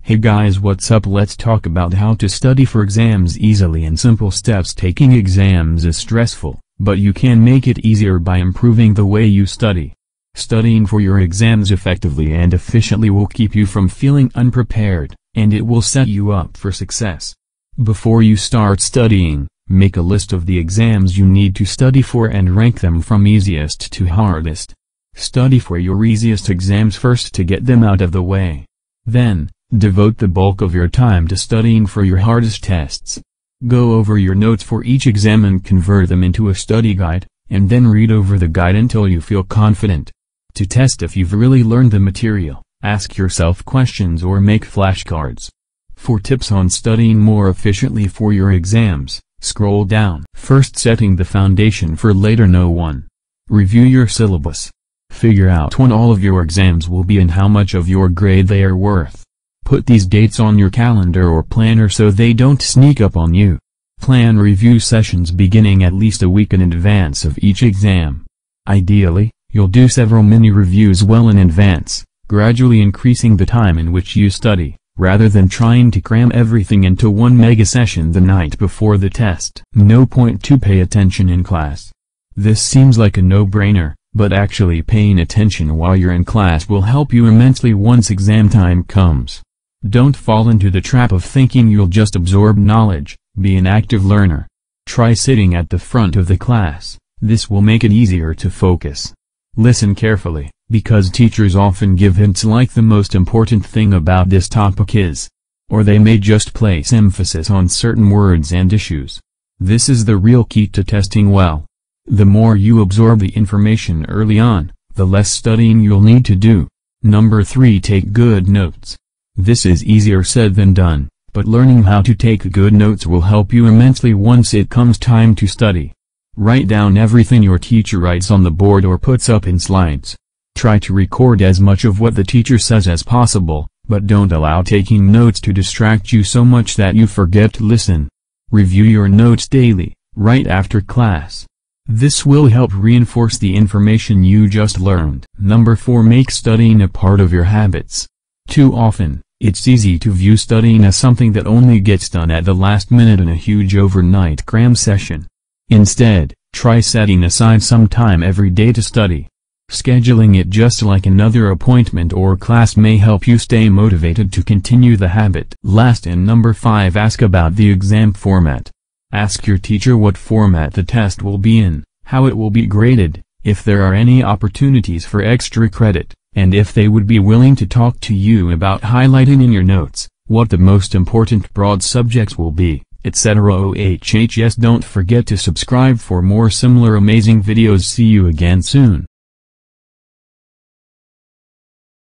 Hey guys, what's up? Let's talk about how to study for exams easily and simple steps. Taking exams is stressful, but you can make it easier by improving the way you study. Studying for your exams effectively and efficiently will keep you from feeling unprepared, and it will set you up for success. Before you start studying, make a list of the exams you need to study for and rank them from easiest to hardest. Study for your easiest exams first to get them out of the way. Then, devote the bulk of your time to studying for your hardest tests. Go over your notes for each exam and convert them into a study guide, and then read over the guide until you feel confident. To test if you've really learned the material, ask yourself questions or make flashcards. For tips on studying more efficiently for your exams, scroll down. First, setting the foundation for later. No. 1. Review your syllabus. Figure out when all of your exams will be and how much of your grade they are worth. Put these dates on your calendar or planner so they don't sneak up on you. Plan review sessions beginning at least a week in advance of each exam. Ideally, you'll do several mini reviews well in advance, gradually increasing the time in which you study, rather than trying to cram everything into one mega session the night before the test. No point to pay attention in class. This seems like a no-brainer, but actually paying attention while you're in class will help you immensely once exam time comes. Don't fall into the trap of thinking you'll just absorb knowledge. Be an active learner. Try sitting at the front of the class. This will make it easier to focus. Listen carefully, because teachers often give hints like the most important thing about this topic is. Or they may just place emphasis on certain words and issues. This is the real key to testing well. The more you absorb the information early on, the less studying you'll need to do. Number 3. Take good notes. This is easier said than done, but learning how to take good notes will help you immensely once it comes time to study. Write down everything your teacher writes on the board or puts up in slides. Try to record as much of what the teacher says as possible, but don't allow taking notes to distract you so much that you forget to listen. Review your notes daily, right after class. This will help reinforce the information you just learned. Number 4. Make studying a part of your habits. Too often, it's easy to view studying as something that only gets done at the last minute in a huge overnight cram session. Instead, try setting aside some time every day to study. Scheduling it just like another appointment or class may help you stay motivated to continue the habit. Last, and number 5. Ask about the exam format. Ask your teacher what format the test will be in, how it will be graded, if there are any opportunities for extra credit, and if they would be willing to talk to you about highlighting in your notes, what the most important broad subjects will be, etc. OHHS. Don't forget to subscribe for more similar amazing videos. See you again soon.